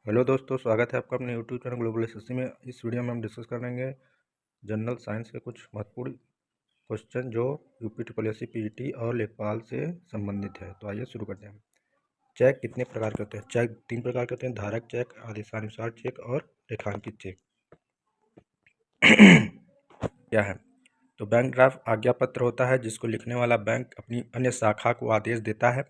Hello दोस्तों, स्वागत है आपका अपने यूट्यूब चैनल ग्लोबल एसएससी में। इस वीडियो में हम डिस्कस करेंगे जनरल साइंस के कुछ महत्वपूर्ण क्वेश्चन जो UP triple S C PGT और लेखपाल से संबंधित है। तो आइए शुरू करते हैं। चेक कितने प्रकार के होते हैं? चेक 3 प्रकार के होते हैं: धारक चेक, आदेशानुसार चेक और रेखांकित चेक। क्या है? तो बैंक ड्राफ्ट आज्ञा पत्र होता है जिसको लिखने वाला बैंक अपनी अन्य शाखा को आदेश देता है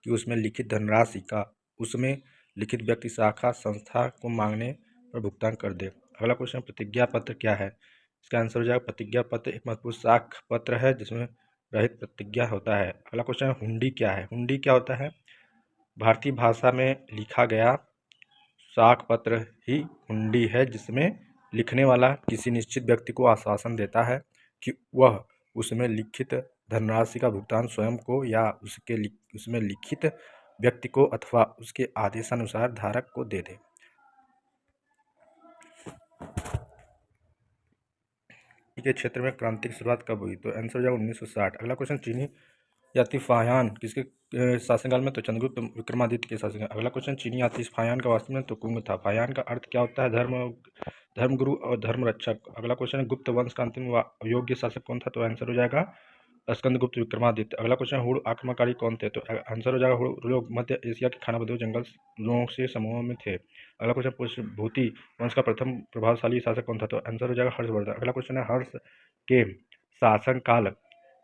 कि उसमें लिखित धनराशि का उसमें लिखित व्यक्ति शाखा संस्था को मांगने पर भुगतान कर दे। अगला क्वेश्चन, प्रतिज्ञा पत्र क्या है? इसका आंसर हो जाएगा प्रतिज्ञा पत्र एक महत्वपूर्ण साख पत्र है जिसमें रहित प्रतिज्ञा होता है। अगला क्वेश्चन, हुंडी क्या है? हुंडी क्या होता है? भारतीय भाषा में लिखा गया साख पत्र ही हुंडी है जिसमें लिखने वाला किसी निश्चित व्यक्ति को आश्वासन देता है कि वह उसमें लिखित धनराशि का भुगतान स्वयं को या उसमें लिखित व्यक्ति को अथवा उसके आदेशानुसार धारक को दे दे। के क्षेत्र में क्रांति की शुरुआत कब हुई? तो आंसर हो जाएगा 1960। अगला क्वेश्चन, चीनी यातिफायान किसके शासनकाल में? तो चंद्रगुप्त विक्रमादित्य के शासनकाल। अगला क्वेश्चन, चीनी यातिफायान का वास्तव में तो कुंग था। फायान का अर्थ क्या होता है? धर्मगुरु और धर्म रक्षक। अगला क्वेश्चन है, गुप्त वंश का अंतिम योग्य शासक कौन था? तो आंसर हो जाएगा स्कंदगुप्त विक्रमादित्य। अगला क्वेश्चन, हुड़ आक्रमणकारी कौन थे? तो आंसर हो जाएगा हुड़ लोग मध्य एशिया के खानाबदोश जंगलों से समूहों में थे। अगला क्वेश्चन, पुष्यभूति वंश का प्रथम प्रभावशाली शासक कौन था? तो आंसर हो जाएगा हर्षवर्धन। अगला क्वेश्चन है, हर्ष के शासनकाल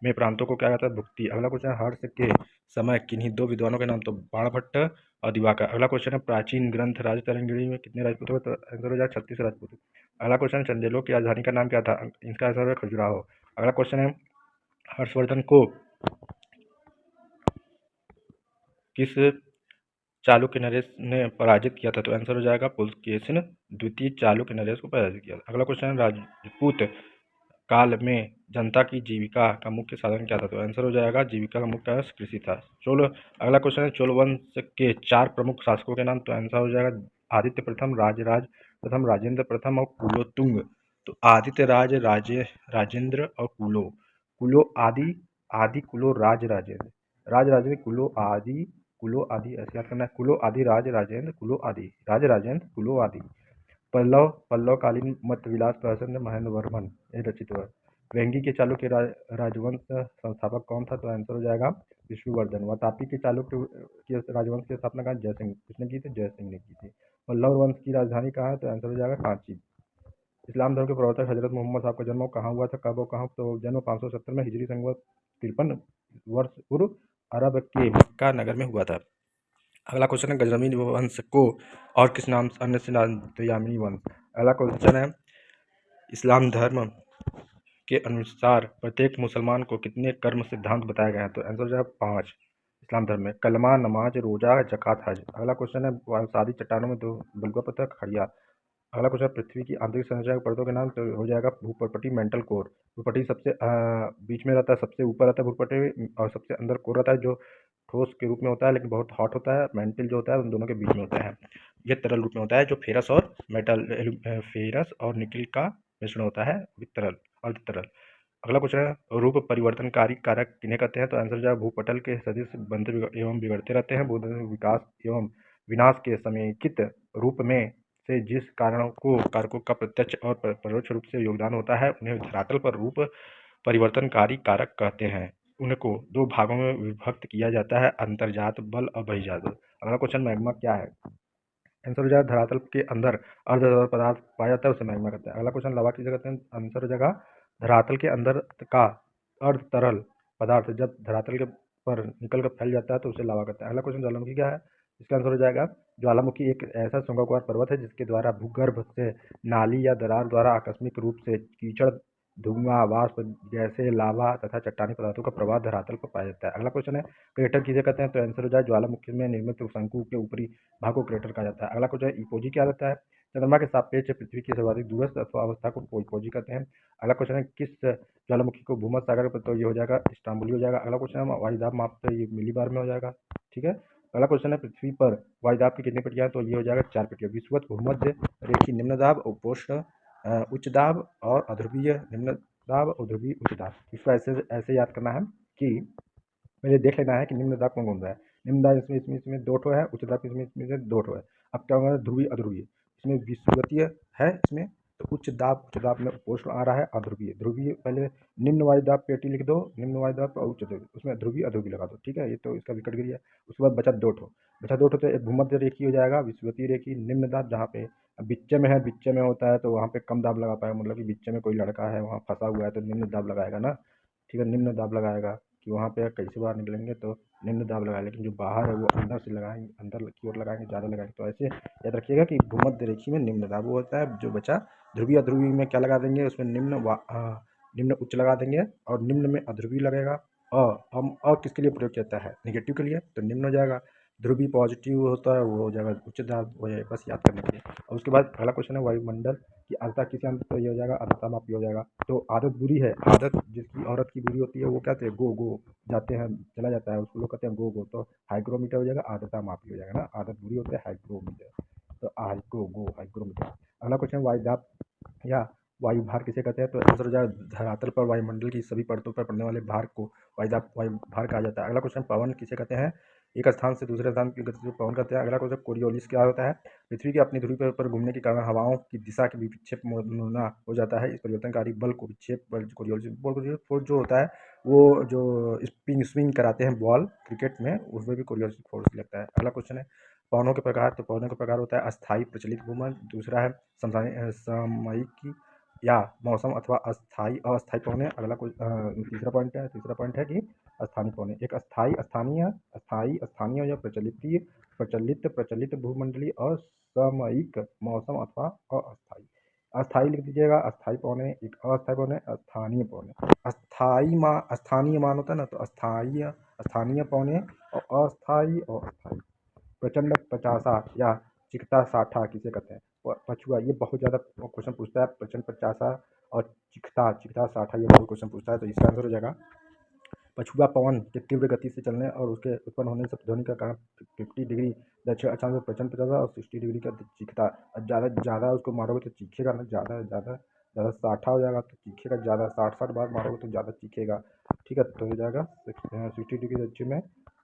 में प्रांतों को क्या कहता है? भुक्ति। अगला क्वेश्चन है, हर्ष के समय किन्हीं 2 विद्वानों के नाम? तो बाणभट्ट और दिवाकर। अगला क्वेश्चन है, प्राचीन ग्रंथ राजतरंगिणी में कितने राजपूत हुए? तो आंसर हो जाएगा 36 राजपूत। अगला क्वेश्चन, चंदेलों की राजधानी का नाम क्या था? इसका आंसर है खजुराहो। अगला क्वेश्चन है, हर्षवर्धन को किस चालुक्य नरेश ने पराजित किया था? तो आंसर हो जाएगा पुलकेशिन द्वितीय चालुक्य नरेश को पराजित किया। अगला क्वेश्चन है, राजपूत काल में जनता की जीविका का मुख्य साधन क्या था? तो आंसर हो जाएगा जीविका का मुख्य कृषि था। अगला क्वेश्चन है, चोल वंश के 4 प्रमुख शासकों के नाम? तो आंसर हो जाएगा आदित्य प्रथम, राजराज प्रथम, राजेंद्र प्रथम और कुलोतुंग। तो आदित्य राजेंद्र और कुलो आदि कुलो राजेंद्र कुलो आदि ऐसे याद करना है। कुलो आदि राजेंद्र कुलो आदि। पल्लवकालीन मध्य विलास प्रहसन महेंद्र वर्मन ये रचित हुआ। वेंगी के चालुक्य राजवंश संस्थापक कौन था? तो आंसर हो जाएगा विष्णुवर्धन। वातापी के चालुक्य के राजवंश की स्थापना कहाँ? जयसिंह। किसने की थी? जयसिंह ने की थी। पल्लव वंश की राजधानी कहाँ है? तो आंसर हो जाएगा कांची। इस्लाम धर्म के प्रवर्तक हजरत मोहम्मद साहब का जन्म कहाँ हुआ था? कब और कहाँ? तो जन्म 570 में हिजरी संवत 53 वर्ष पूर्व अरब के मक्का नगर में हुआ था। अगला क्वेश्चन है, गजनवी वंश को और किस नाम अन्य से नाम? तो यामिनी वंश। अगला क्वेश्चन है, इस्लाम धर्म के अनुसार प्रत्येक मुसलमान को कितने कर्म सिद्धांत बताए गए हैं? तो आंसर हो जाएगा 5 इस्लाम धर्म में: कलमा, नमाज, रोजा, जकात, हज। अगला क्वेश्चन है, सादी चट्टानों में 2 बलुआ पत्थर खड़िया। अगला क्वेश्चन, पृथ्वी की आंतरिक संरचना के परतों के नाम? तो हो जाएगा भूपर्पटी, मेंटल कोर। भूपर्पटी सबसे बीच में रहता है, सबसे ऊपर रहता है भूपर्पटी, और सबसे अंदर कोर रहता है जो ठोस के रूप में होता है लेकिन बहुत हॉट होता है। मेंटल जो होता है उन दोनों के बीच में होता है। यह तरल रूप में होता है जो फेरस और निकिल का मिश्रण होता है, वितरल और तरल। अगला क्वेश्चन है, रूप परिवर्तनकारी कारक किन्हें कहते हैं? तो आंसर जो है भूपटल के सदिश बनते एवं बिगड़ते रहते हैं। विकास एवं विनाश के समेकित रूप में से जिस कारकों का प्रत्यक्ष और परोक्ष रूप से योगदान होता है उन्हें धरातल पर रूप परिवर्तनकारी कारक कहते हैं। उनको 2 भागों में विभक्त किया जाता है, अंतर्जात बल और बहिर्जात बल। अगला क्वेश्चन, मैग्मा क्या है? आंसर हो जाएगा धरातल के अंदर अर्ध तरल पदार्थ पाया जाता है उसे मैग्मा कहते हैं। अगला क्वेश्चन, लावा किसे कहते हैं? आंसर हो जाएगा धरातल के अंदर का अर्ध तरल पदार्थ जब धरातल के पर निकल कर फैल जाता है तो उसे लावा कहते हैं। अगला क्वेश्चन, ज्वालामुखी क्या है? इसका आंसर हो जाएगा ज्वालामुखी एक ऐसा शृंगाकार पर्वत है जिसके द्वारा भूगर्भ से नाली या दरार द्वारा आकस्मिक रूप से कीचड़, धुआं, वाष्प, गैसें, लावा तथा चट्टानी पदार्थों का प्रवाह धरातल पर पाया जाता है। अगला क्वेश्चन है, क्रेटर किसे कहते हैं? तो आंसर हो जाए ज्वालामुखी में निर्मित शंकु के ऊपरी भाग को क्रेटर कहा जाता है। अगला क्वेश्चन, इपोजी क्या होता है? चंद्रमा के सापेक्ष पृथ्वी की सर्वाधिक दूरस्थ अवस्था को इपोजी कहते हैं। अगला क्वेश्चन है, किस ज्वालामुखी को भूमध्य सागर पर? तो ये हो जाएगा स्ट्रोम्बोली हो जाएगा। अगला क्वेश्चन है, वायुदाब मापते ये मिलीबार में हो जाएगा। ठीक है। अगला क्वेश्चन है, पृथ्वी पर वायुदाब की कितनी पट्टियां? तो ये हो जाएगा 4 पट्टियां: विषुवत, भूमध्य रेखी निम्न दाब, उपोष्ण उच्च दाब और अध्रुवीय निम्न दाब और ध्रुवीय उच्च दाब। इसको ऐसे याद करना है कि पहले देख लेना है कि निम्न दाब कौन कौन सा है। निम्न दाब इसमें 2 ठो है, उच्च दाब इसमें 2 ठो है। अब क्या होगा, ध्रुवीय अध्रुवीय, इसमें विषुवतीय है इसमें, तो उच्च दाब में पोस्ट आ रहा है, अध्रुवीय ध्रुवीय, पहले निम्न वायु दाब पेटी लिख दो, निम्न वायु दाब और उच्च ध्रुवीय, उसमें ध्रुवीय अध्रुवीय लगा दो, ठीक है, ये तो इसका विकट गिरी है। उसके बाद बचा दो ठो, तो एक भूमध्य रेखी हो जाएगा, विषुवतीय रेखी, निम्न दाब जहाँ पे बिच्चे में है, बिच्चे में होता है तो वहाँ पे कम दाब लगा पाएगा, मतलब कि बिच्चे में कोई लड़का है वहाँ फंसा हुआ है तो निम्न दाब लगाएगा ना, ठीक है, निम्न दाब लगाएगा कि वहाँ पे कैसे बाहर निकलेंगे तो निम्न दाब लगाए, लेकिन जो बाहर है वो अंदर से लगाएंगे, अंदर की ओर लगाएंगे, ज़्यादा लगाएंगे, तो ऐसे याद रखिएगा कि भूमध्य रेखी में निम्न दाब वो होता है। जो बचा ध्रुवीय अध्रुवीय में क्या लगा देंगे, उसमें निम्न उच्च लगा देंगे, और निम्न में अध्रुवीय लगेगा। हम किसके लिए प्रयोग किया है, निगेटिव के लिए, तो निम्न हो जाएगा। ध्रुवीय पॉजिटिव होता है वो हो जाएगा उच्च दाब हो जाएगा, बस याद करने के लिए। और उसके बाद अगला क्वेश्चन है वायुमंडल की आर्द्रता किस यंत्र पर ये हो जाएगा, आर्द्रता मापी हो जाएगा। तो आदत बुरी है, आदत जिसकी औरत की बुरी होती है वो कहते हैं गो जाते हैं, चला जाता है, उसको लोग कहते हैं गो, तो हाइग्रोमीटर हो जाएगा, आर्द्रता मापी हो जाएगा ना, आदत बुरी होती है हाइग्रोमीटर, तो हाइग्रोमीटर। अगला क्वेश्चन वायुदाब या वायु भार किसे कहते हैं, तो आंसर हो जाएगा धरातल पर वायुमंडल की सभी परतों पर पड़ने वाले भार को वायु भार कहा जाता है। अगला क्वेश्चन पवन किसे कहते हैं, एक स्थान से दूसरे स्थान की गति से पवन कहते हैं। अगला क्वेश्चन कोरियोलिस क्या होता है, पृथ्वी के अपनी ध्रुवी पर घूमने के कारण हवाओं की दिशा के विक्षेप होना हो जाता है, इस परिवर्तनकारी बल को विक्षेप बल कोरियोलिस फोर्स जो होता है, वो जो स्विंग कराते हैं बॉल क्रिकेट में, उसमें भी कोरियोलिस फोर्स लगता है। अगला क्वेश्चन है पवनों के प्रकार, तो पवनों के प्रकार होता है अस्थायी प्रचलित घूमन, दूसरा है सामयिक या मौसम अथवा अस्थायी पवने। अगला कोई तीसरा पॉइंट है कि स्थानीय पवने, एक स्थानीय या प्रचलित भूमंडलीय और सामयिक मौसम अथवा अस्थायी। अस्थायी लिख दीजिएगा, अस्थायी पवने, एक अस्थायी पवने, स्थानीय पवने। स्थानीय मान होता है ना, तो स्थानीय पवने, और अस्थायी और अस्थायी। प्रचंड पचासा या चिकता साठा किसे कहते हैं, पछुआ, ये बहुत ज़्यादा क्वेश्चन पूछता है, प्रचंड पचासा और चिकता साठा, ये बहुत क्वेश्चन पूछता है, तो इसका आंसर हो जाएगा पछुआ पवन के तीव्र गति से चलने और उसके उत्पन्न होने से ध्वनि का कारण 50 डिग्री दक्षिण अक्षांश में प्रचंड पचासा और 60 डिग्री का चीखता। ज़्यादा उसको मारोगे तो चीखेगा ना, ज़्यादा साठा हो जाएगा तो चीखेगा ज़्यादा, 60 बार मारोगे तो ज़्यादा चीखेगा, ठीक है, तो हो जाएगा 60 डिग्री दक्षिण में,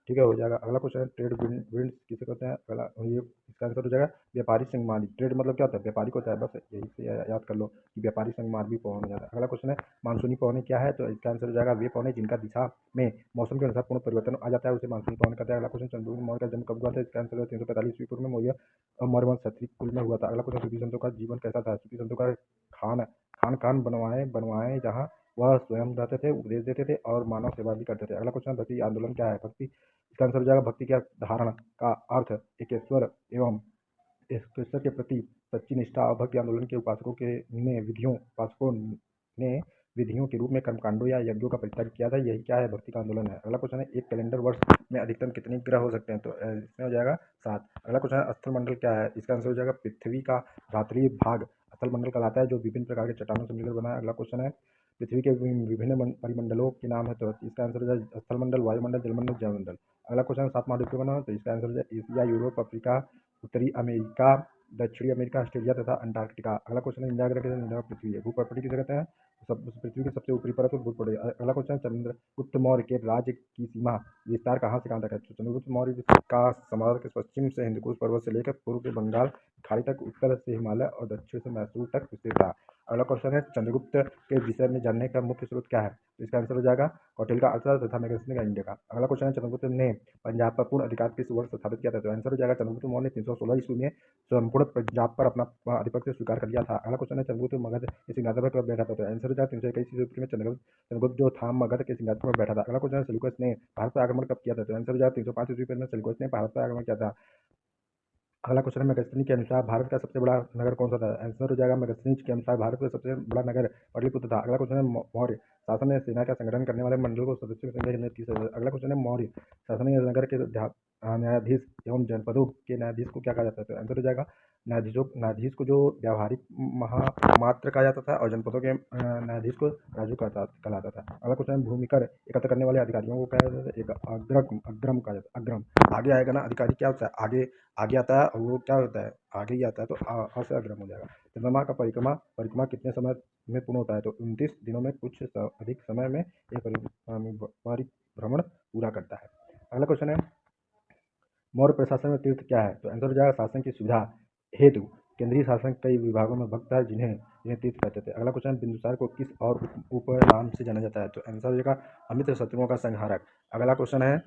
ठीक है, हो जाएगा। अगला क्वेश्चन है ट्रेड विंड किसे कहते हैं, अगला ये इसका आंसर हो जाएगा व्यापारी संगमारी। ट्रेड मतलब क्या होता है, व्यापारी को होता है, बस यही से याद कर लो कि व्यापारी संगमार भी पवन हो जाता है। अगला क्वेश्चन है मानसूनी पवने क्या है, तो इसका आंसर हो जाएगा वे पवने जिनका दिशा में मौसम के अनुसार पूर्ण परिवर्तन आ जाता है, उसे मानसूनी पवन कहते हैं। अगला क्वेश्चन चंद्रगुप्त मौर्य का जन्म कब हुआ था, इसका आंसर 345 ईस्वी पूर्व में मौर्य वंश क्षत्रिय कुल में हुआ था। अगला क्वेश्चन सूफी संतों का जीवन कैसा था, सूफी संतों का खान बनवाए जहाँ वह स्वयं रहते थे, उपदेश देते थे और मानव सेवा भी करते थे। अगला क्वेश्चन भक्ति आंदोलन क्या है, भक्ति, इसका आंसर हो जाएगा भक्ति क्या धारणा का अर्थ एकेश्वर एवं ईश्वर के प्रति सच्ची निष्ठा और भक्ति आंदोलन के उपासकों ने विधियों के रूप में कर्मकांडों या यज्ञों का परित्याग किया था, यही क्या है, भक्ति का आंदोलन है। अगला क्वेश्चन है एक कैलेंडर वर्ष में अधिकतम कितने ग्रह हो सकते हैं, तो इसमें हो जाएगा 7। अगला क्वेश्चन है स्थल मंडल क्या है, इसका आंसर हो जाएगा पृथ्वी का धात्रीय भाग स्थल मंडल कहलाता है, जो विभिन्न प्रकार के चट्टानों से मिलकर बना है। अगला क्वेश्चन है पृथ्वी के विभिन्न परिमंडलों के नाम है, तो इसका आंसर हो जाएगा स्थल मंडल, वायुमंडल, जलमंडल, जलमंडल। अगला क्वेश्चन 7 महाद्वीप बना, तो इसका आंसर हो जाएगा एशिया, यूरोप, अफ्रीका, उत्तरी अमेरिका, दक्षिणी अमेरिका, ऑस्ट्रेलिया तथा अंटार्कटिका। अगला क्वेश्चन है इंडिया ग्रह के निधन पृथ्वी है, भूप्रपटी किसे कहते हैं, पृथ्वी की सबसे ऊपरी परत भूप्रपटी। अगला क्वेश्चन चंद्रगुप्त मौर्य के राज्य की सीमा विस्तार कहाँ से कहाँ तक है, तो चंद्रगुप्त मौर्य का सम्राट के पश्चिम से हिंदकुश पर्वत से लेकर पूर्व के बंगाल खाड़ी तक, उत्तर से हिमालय और दक्षिण से मैसूर तक विस्तृत था। अगला क्वेश्चन है चंद्रगुप्त के विषय में जानने का मुख्य स्रोत क्या है, तो इसका आंसर हो जाएगा कौटिल्य का अर्थशास्त्र तथा मैगजीन का इंडिया का। अगला क्वेश्चन है चंद्रगुप्त ने पंजाब पर पूर्ण अधिकार किस वर्ष स्थापित किया था, तो आंसर हो जाएगा चंद्रगुप्त मौर्य ने 316 ईस्वी में संपूर्ण पंजाब पर अपना आधिपत्य स्वीकार कर लिया था। अगला क्वेश्चन है चंद्रगुप्त मगध के सिंहासन पर कब बैठा था, तो आंसर हो जाएगा 321 ईस्वी में चंद्रगुप्त जो था मगध के सिंहासन पर बैठा था। अगला क्वेश्चन है सेल्यूकस ने भारत पर आक्रमण कब किया था, तो आंसर हो जाएगा 305 ईस्वी में सेल्यूकस ने भारत पर आक्रमण किया था। अगला क्वेश्चन है मैगजीन के अनुसार भारत का सबसे बड़ा नगर कौन सा था, आंसर हो जाएगा मैगजीन के अनुसार भारत का सबसे बड़ा नगर पाटलिपुत्र था। अगला क्वेश्चन है मौर्य शासन में सेना का संगठन करने वाले मंडल को सदस्यों की संख्या कितनी थी। अगला क्वेश्चन है मौर्य शासन में नगर के न्यायाधीश एवं जनपदों के न्यायाधीश को क्या कहा जाता है, तो आंसर हो जाएगा न्यायाधीश को जो व्यावहारिक महामात्र कहा जाता था और जनपदों के न्यायाधीश को राजू कहलाता था। अगला क्वेश्चन भूमिकर एकत्र करने वाले अधिकारियों को कहा जाता है, एक अग्रम कहा जाता है। अग्रम आगे आएगा ना, अधिकारी क्या होता है, आगे आता है और वो क्या होता है, आगे ही आता है, तो आ से अग्रम हो जाएगा। चंद्रमा का परिक्रमा कितने समय में पूर्ण होता है, तो 29 दिनों में कुछ अधिक समय में एक परिभ्रमण पूरा करता है। अगला क्वेश्चन है मौर्य प्रशासन में तीर्थ क्या है? तो आंसर हो जाएगा शासन की सुविधा हेतु केंद्रीय शासन कई विभागों में भक्त है जिन्हें जिन्हें तीर्थ कहते थे। अगला क्वेश्चन, बिंदुसार को किस और उपनाम से जाना जाता है? तो आंसर हो जाएगा अमित शत्रुओं का संहारक। अगला क्वेश्चन है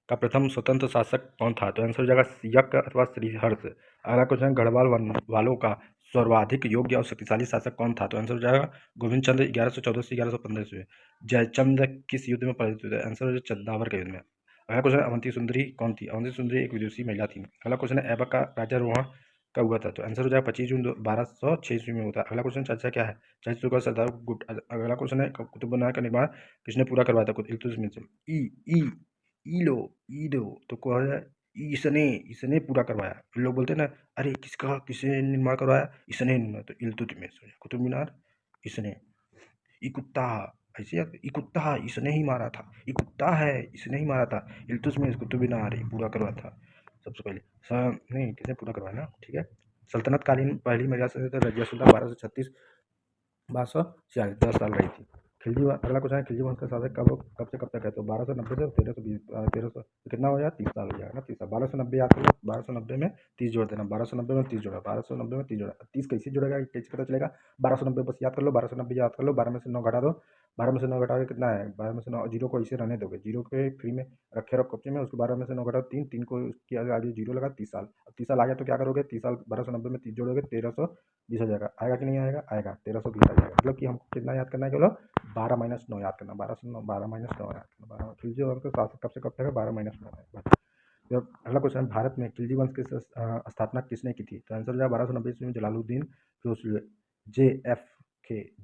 का प्रथम स्वतंत्र शासक कौन था? तो आंसर हो जाएगा यज्ञ अथवा श्रीहर्ष। अगला क्वेश्चन, गढ़वाल वालों का सर्वाधिक योग्य और शक्तिशाली शासक कौन था? तो आंसर हो जाएगा गोविंद चंद्र 1114 से 1115 से। जयचंद किस युद्ध में पराजित हुए थे? आंसर हो जाएगा चंदावर के युद्ध में। अगला क्वेश्चन, अवंती सुंदरी कौन थी? अवंती सुंदरी एक विदुषी महिला थी। अगला क्वेश्चन है, ऐबक का राज्यारोहण कब हुआ था? तो आंसर हो जाएगा 25 जून 1206 ईस्वी में होता है। अगला क्वेश्चन, चर्चा क्या है? चर्चा का सरदार गुट। अगला क्वेश्चन है, कुतुब मीनार का निर्माण किसने पूरा करवाया था? इल्तुतमिश। ई ई ईलो ईदो तो कौन है? इसने इसने पूरा करवाया। फिर लोग बोलते हैं ना, अरे किसका किसने निर्माण करवाया? इसने निर्माण। तो इल्तुतमिश। कुतुब मीनार इसने। ई कुत्ता ऐसे ई कुत्ता इसने ही मारा था। ई कुत्ता है इसने ही मारा था। इल्तुतमिश कुतुब मीनार ये पूरा करवाया था सबसे पहले। नहीं, किसने पूरा करवाया ना, ठीक है। सल्तनत कालीन पहली महिला सल्तनत रजिया सुल्तान 1236 1246 10 साल रही थी। खिलजी अगला क्वेश्चन है, खिलजी वंश का शासक कब से कब तक है? तो 1290 से 1320 1300 कितना हो जाएगा? 30 साल हो जाएगा ना। 30 साल 1290 याद करो। 1290 में 30 जोड़ देना। 1290 में 30 जोड़ा। 1290 में 30 जोड़ा। 30 कैसे जोड़ेगा कैसे पता चलेगा? 1290 बस याद कर लो। 1290 याद कर लो। 12 में से 9 घटा दो। 12 में से 9 घटा के कितना है? 12 में से 9 जीरो को इसे रहने दोगे। जीरो के फ्री में रखे रहो कब्जे में। उसको 12 में से 9 घटाओ 3 3 को उसके आगे जीरो लगा 30 साल। अब 30 साल आ गया तो क्या करोगे? 30 साल 1290 में 30 जोड़ोगे 1320 हो जाएगा। आएगा कि नहीं आएगा? आएगा 1320 आ जाएगा। मतलब कि हमको कितना याद करना है? केवल 12 माइनस 9 याद करना। 12 से 9 12 माइनस 9 याद करना। 12 खिलजी वंश का शासक कब से कब तक है? 12 माइनस 9 है। जब अगला क्वेश्चन, भारत में खिलजी वंश की स्थापना किसने की थी? तो आंसर हो जाएगा 1290 ईस्वी में जलालुद्दीन फिरोज जे एफ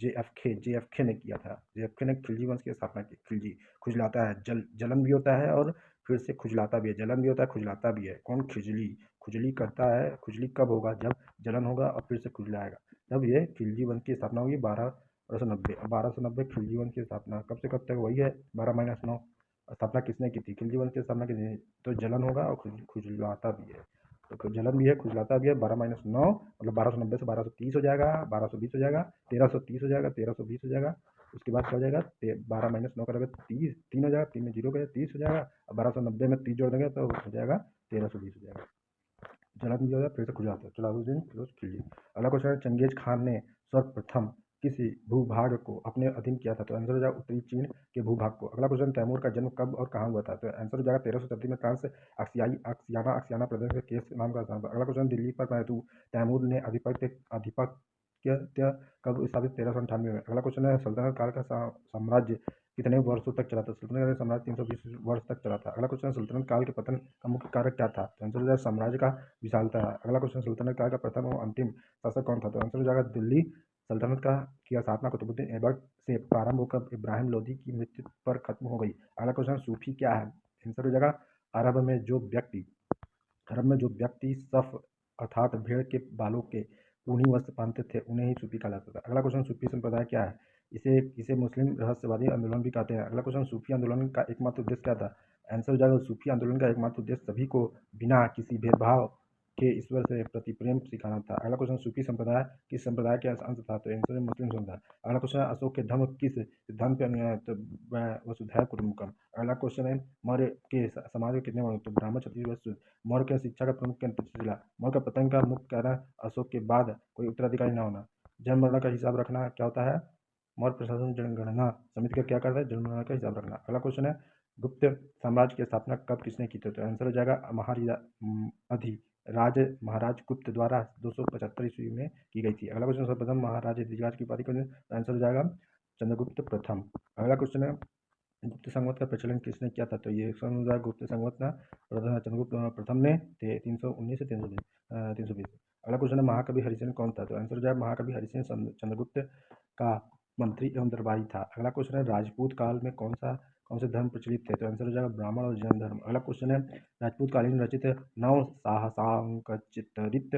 जे एफ खे ने किया था। जे एफ खे ने खिलजी वंश की स्थापना की। खिलजी खुजलाता है, जलन भी होता है और फिर से खुजलाता भी है। जलन भी होता है, खुजलाता भी है। कौन? खिजली खुजली करता है। खुजली कब होगा? जब जलन होगा और फिर से खुजलाएगा। तब ये खिलजी वंश की स्थापना होगी 1290 खिलजी वंश की स्थापना कब से कब तक? वही है 12 माइनस 9। स्थापना किसने की थी? खिलजी वंश की स्थापना किसने? तो जलन होगा और खुजलाता भी है। तो जलन भी है खुजलाता भी है। 12 माइनस 9 मतलब 1290 से 1230 हो जाएगा। 1220 हो जाएगा। 1330 हो जाएगा। 1320 हो जाएगा। उसके बाद क्या हो जाएगा? 12 माइनस 9 करोगे 30 3 हो जाएगा। 3 में जीरो गया 30 हो जाएगा। अब 1290 में 30 जोड़ देंगे तो हो जाएगा 1320 हो जाएगा। जलन भी हो जाएगा फिर से खुजाता है। जलालुद्दीन फिरोज खिलजी। अगला क्वेश्चन है, चंगेज खान ने सर्वप्रथम किस भूभाग को अपने अधीन किया था? तो आंसर हो जाएगा उत्तरी चीन के भूभाग को। अगला क्वेश्चन, तैमूर का जन्म कब और कहाँ हुआ था? तो आंसर हो जाएगा 1330 में फ्रांस अक्सियाना प्रदेश के केस नाम का स्थान पर। अगला क्वेश्चन, दिल्ली पर तैमूर ने आधिपत्य कब स्थापित? 1398 में। अगला क्वेश्चन है, सल्तनत काल का साम्राज्य कितने वर्षों तक चला था? सल्तनत काल साम्राज्य 320 वर्ष तक चला था। अगला क्वेश्चन, सल्तनत काल के पतन का मुख्य कारक क्या था? तो आंसर हो जाएगा साम्राज्य का विशालता है। अगला क्वेश्चन, सल्तनत काल का प्रथम और अंतिम शासक कौन था? तो आंसर हो जाएगा दिल्ली सल्तनत का की स्थापना कुतुबुद्दीन ऐबक से प्रारंभ होकर इब्राहिम लोदी की मृत्यु पर खत्म हो गई। अगला क्वेश्चन, सूफी क्या है? आंसर हो जाएगा अरब में जो व्यक्ति सफ अर्थात भेड़ के बालों के ऊनी वस्त्र पहनते थे उन्हें ही सूफी कहा जाता था। अगला क्वेश्चन, सूफी संप्रदाय क्या है? इसे इसे मुस्लिम रहस्यवादी आंदोलन भी कहते हैं। अगला क्वेश्चन, सूफी आंदोलन का एकमात्र उद्देश्य क्या था? आंसर हो जाएगा सूफी आंदोलन का एकमात्र उद्देश्य सभी को बिना किसी भेदभाव के ईश्वर से प्रति प्रेम सिखाना था। अगला क्वेश्चन, सूफी संप्रदाय किस संप्रदाय के अंश था? तो आंसर है मुस्लिम समुदाय। अगला क्वेश्चन, अशोक के धर्म किस सिद्धांत पर अनुयायी है? तो वसुधैव कुटुंबकम। अगला क्वेश्चन है, मौर्य के समाज में कितने वर्ण? तो ब्राह्मण क्षत्रिय वैश्य। मौर्य के शिक्षा का प्रमुख केंद्र तक्षशिला। मौर्य का पतन का मुख्य कारण अशोक के बाद कोई उत्तराधिकारी न होना। जन्म मरण का हिसाब रखना क्या होता है? मौर्य प्रशासन जनगणना समिति का क्या करता है? जन्म मरण का हिसाब रखना। अगला क्वेश्चन है, गुप्त साम्राज्य की स्थापना कब किसने की थी? तो आंसर हो जाएगा महाराज गुप्त द्वारा 275 ईस्वी में की गई थी। अगला क्वेश्चन, सर्वप्रथम महाराज ऋषिराज की उपाधि कौन? आंसर हो जाएगा चंद्रगुप्त प्रथम। अगला क्वेश्चन है, गुप्त संवत का प्रचलन किसने किया था? तो ये गुप्त संवत का चंद्रगुप्त प्रथम ने 319 से 320। अगला क्वेश्चन है, महाकवि हरिश्चंद्र कौन था? तो आंसर हो जाएगा महाकवि हरिश्चंद्र चंद्रगुप्त का मंत्री एवं दरबारी था। अगला क्वेश्चन है, राजपूत काल में कौन से धर्म प्रचलित थे? तो आंसर हो जाएगा ब्राह्मण और जैन धर्म। अगला क्वेश्चन है, राजपूत कालीन रचित नव साहसांक चित्रित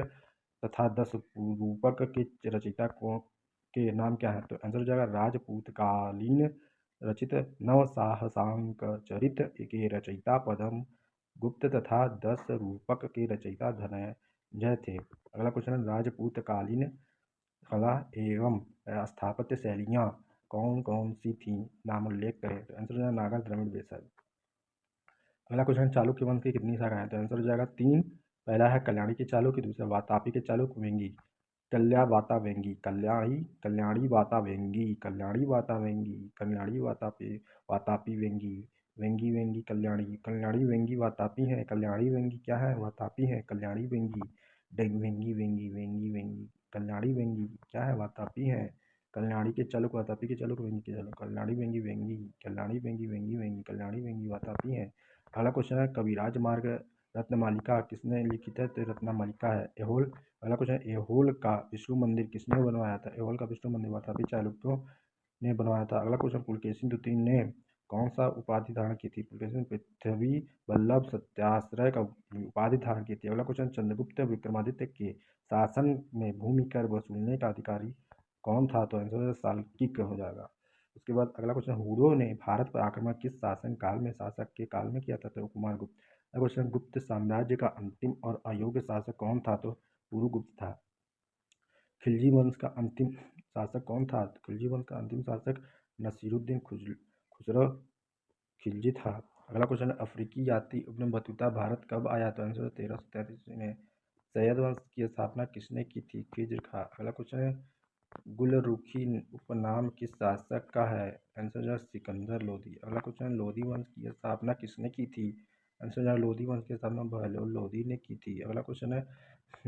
तथा 10 रूपक के रचयिता के नाम क्या है? तो आंसर हो जाएगा राजपूत कालीन रचित नव साहसांक चरित के रचयिता पद्म गुप्त तथा 10 रूपक के रचयिता धनंजय थे। अगला क्वेश्चन है, राजपूतकालीन कला एवं स्थापत्य शैलियाँ कौन कौन सी थीं? नाम उल्लेख करें। तो आंसर हो जाएगा नागर द्रविड़ वेशज। अगला क्वेश्चन, चालुक्य वंश की कितनी शाखाएं हैं? तो आंसर हो जाएगा 3। पहला है कल्याणी के चालुक्य, दूसरा वातापी के चालुक्य, वेंगी, कल्या वाता वेंगी, कल्याणी कल्याणी वाता वेंगी, कल्याणी वाता वेंगी, कल्याणी वातापी वातापी वेंगी, वेंगी वेंगी कल्याणी, कल्याणी वेंगी वातापी है, कल्याणी वेंगी क्या है? वातापी है, कल्याणी वेंगी, डेंग वेंगी वेंगी वेंगी वेंगी, कल्याणी वेंगी क्या है? वातापी है, कल्याणी के चालुक वातापी के चालुक वेंगी के चालुक, कल्याणी वेंगी वेंगी, कल्याणी वेंगी वेंगी वेंगी, कल्याणी वेंगी वातापी है। अगला क्वेश्चन है, कविराज मार्ग रत्नमालिका किसने लिखित है? तो रत्नमालिका है एहोल। अगला क्वेश्चन, एहोल का विष्णु मंदिर किसने बनवाया था? एहोल का विष्णु मंदिर वातापी चालुक्यों ने बनवाया था। अगला क्वेश्चन, पुलकेशिन द्वितीय ने कौन सा उपाधि धारण की थी? पुलकेशिन पृथ्वी वल्लभ सत्याश्रय का उपाधि धारण की थी। अगला क्वेश्चन, चंद्रगुप्त विक्रमादित्य के शासन में भूमि कर वसूलने का अधिकारी कौन था? तो आंसर साल्किक हो जाएगा। उसके बाद अगला क्वेश्चन, हुडो ने भारत पर आक्रमण किस शासक के काल में किया था? तो कुमार गुप्त। अगला क्वेश्चन, गुप्त साम्राज्य का अंतिम और अयोग्य शासक कौन था? तो पुरुगुप्त था। खिलजी वंश का अंतिम शासक कौन था? खिलजी वंश का अंतिम शासक नसीरुद्दीन खुसरो खिलजी था। अगला क्वेश्चन, अफ्रीकी यात्री इब्न बतूता भारत कब आया? तो आंसर 1333 में। सैयद वंश की स्थापना किसने की थी? खिज्र खां। अगला क्वेश्चन है, गुलरुखी उपनाम किस शासक का है? आंसर जो सिकंदर लोदी। अगला क्वेश्चन, लोदी वंश की स्थापना किसने की थी? आंसर जो लोदी वंश की स्थापना बहलोल लोदी ने की थी। अगला क्वेश्चन है,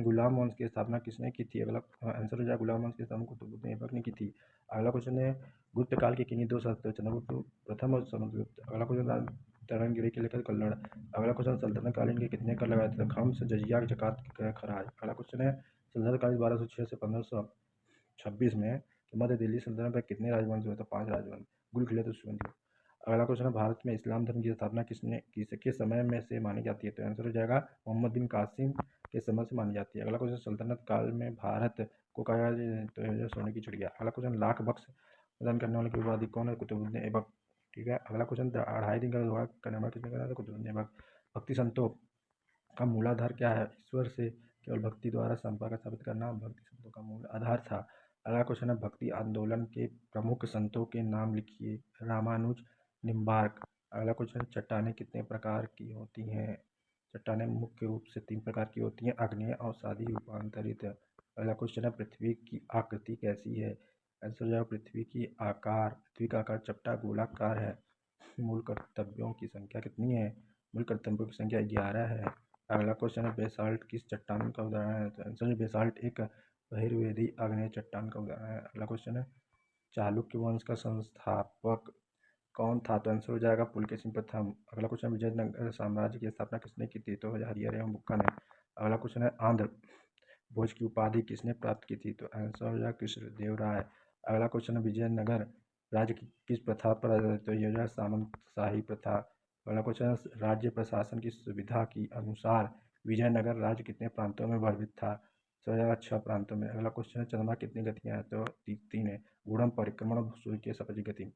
गुलाम वंश की स्थापना किसने की थी? अगला आंसर हो जाएगा गुलाम वंश की स्थापना कुतुबुद्दीन ऐबक ने की थी। अगला क्वेश्चन है, गुप्त काल के किन्हीं दो शासक चंद्रगुप्त प्रथम और समुद्रगुप्त। अगला क्वेश्चन, तरंगिरी के लेकर कल्लड़। अगला क्वेश्चन, सल्तनत कालीन के कितने कर लगाए थे? खम्स, जजिया, जकात, खराज। अगला क्वेश्चन है, सल्तनत कालीन 1206 से 1526 में मध्य दिल्ली सल्तनत पर कितने राजवंश हुए? तो 5 राजवंश। गुल खिले तो सुगंधित। अगला क्वेश्चन है, भारत में इस्लाम धर्म की स्थापना किसके समय में से मानी जाती है? तो आंसर हो जाएगा मोहम्मद बिन कासिम के समय से मानी जाती है। अगला क्वेश्चन, सल्तनत काल में भारत को कहा तो सोने की चिड़िया। अगला क्वेश्चन, लाख बख्श प्रदान करने वाले के उपाधि कौन है? कुतुबुद्दीन ऐबक। ठीक है। अगला क्वेश्चन, 2.5 दिन का दौरा करने वाला किसने करा? तो कुतुबुद्दीन ऐबक। भक्ति संतों का मूलाधार क्या है? ईश्वर से केवल भक्ति द्वारा संपर्क स्थापित करना भक्ति संतों का मूल आधार था। अगला क्वेश्चन है, भक्ति आंदोलन के प्रमुख संतों के नाम लिखिए। रामानुज, निम्बार्क। अगला क्वेश्चन, चट्टानें कितने प्रकार की होती हैं? चट्टानें मुख्य रूप से 3 प्रकार की होती हैं, आग्नेय, अवसादी, रूपांतरित। अगला क्वेश्चन है, पृथ्वी की आकृति कैसी है? आंसर जो है, पृथ्वी का आकार चपटा गोलाकार है। मूल कर्तव्यों की संख्या कितनी है? मूल कर्तव्यों की संख्या 11 है। अगला क्वेश्चन है, बेसाल्ट किस चट्टान का उदाहरण है? तो आंसर है, बेसाल्ट एक बहिर्वेदी आग्नेय चट्टान का उदाहरण है। अगला क्वेश्चन है, चालुक्य वंश का संस्थापक कौन था? तो आंसर हो जाएगा पुलकेशिन प्रथम। अगला क्वेश्चन, विजयनगर साम्राज्य की स्थापना किसने की थी? तो हरिहर एवं बुक्का ने। अगला क्वेश्चन है, आंध्र भोज की उपाधि किसने प्राप्त की थी? तो आंसर हो जाएगा कृष्णदेव राय। अगला क्वेश्चन है, विजयनगर राज्य की किस प्रथा पर आधारित? तो यह जो है सामंतशाही प्रथा। अगला क्वेश्चन है, राज्य प्रशासन की सुविधा के अनुसार विजयनगर राज्य कितने प्रांतों में वर्गीकृत था? तो हो जाएगा 6 प्रांतों में। अगला क्वेश्चन है, चंद्रमा कितनी गतियाँ हैं? तो 3 है, गुणम, परिक्रमण, सूर्य की सपज गति।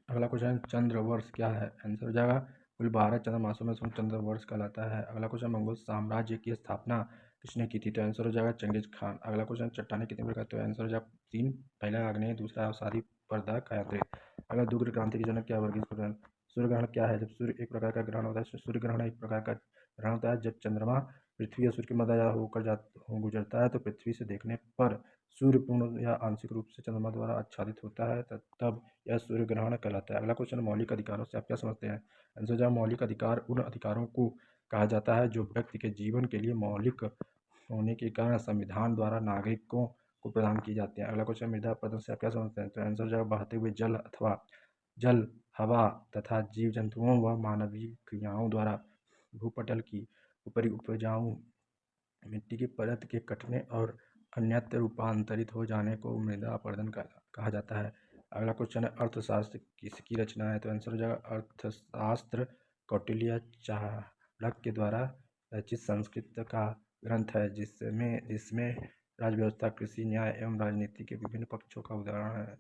अगला क्वेश्चन है, चंद्र वर्ष क्या है? आंसर हो जाएगा कुल 12 चंद्र मासों में से चंद्र वर्ष कहलाता है। अगला क्वेश्चन, मंगोल साम्राज्य की स्थापना किसने की थी? तो आंसर हो जाएगा चंगेज खान। अगला क्वेश्चन, चट्टानें कितने प्रकार? तो आंसर हो जाएगा 3, पहला आग्नेय, दूसरा अवसादी, पर्दा कायांतरित। अगला, दूर क्रांति के जनक क्या? वर्गीकरण। सूर्य ग्रहण क्या है? जब सूर्य एक प्रकार का ग्रहण होता है, सूर्य ग्रहण एक प्रकार का ग्रहण होता है जब चंद्रमा पृथ्वी या सूर्य के मध्य गुजरता है, तो पृथ्वी से देखने पर सूर्य पूर्ण या आंशिक रूप से चंद्रमा द्वारा आच्छादित होता है, तब यह सूर्य ग्रहण कहलाता है। अगला क्वेश्चन, मौलिक अधिकारों से आप क्या समझते हैं? आंसर जहाँ मौलिक अधिकार उन अधिकारों को कहा जाता है जो व्यक्ति के जीवन के लिए मौलिक होने के कारण संविधान द्वारा नागरिकों को प्रदान किए जाते हैं। अगला क्वेश्चन, मृदा अपरदन से आप क्या समझते हैं? तो आंसर जहाँ बहते हुए जल अथवा जल, हवा तथा जीव जंतुओं व मानवीय क्रियाओं द्वारा भूपटल की ऊपरी उपजाऊ मिट्टी की परत के कटने और अन्यत्र रूपांतरित हो जाने को मृदा अपरदन कहा जाता है। अगला क्वेश्चन है, अर्थशास्त्र किसकी रचना है? तो आंसर हो जाएगा अर्थशास्त्र कौटिल्य चाणक्य द्वारा रचित संस्कृत का ग्रंथ है, जिसमें राजव्यवस्था, कृषि, न्याय एवं राजनीति के विभिन्न पक्षों का उदाहरण है।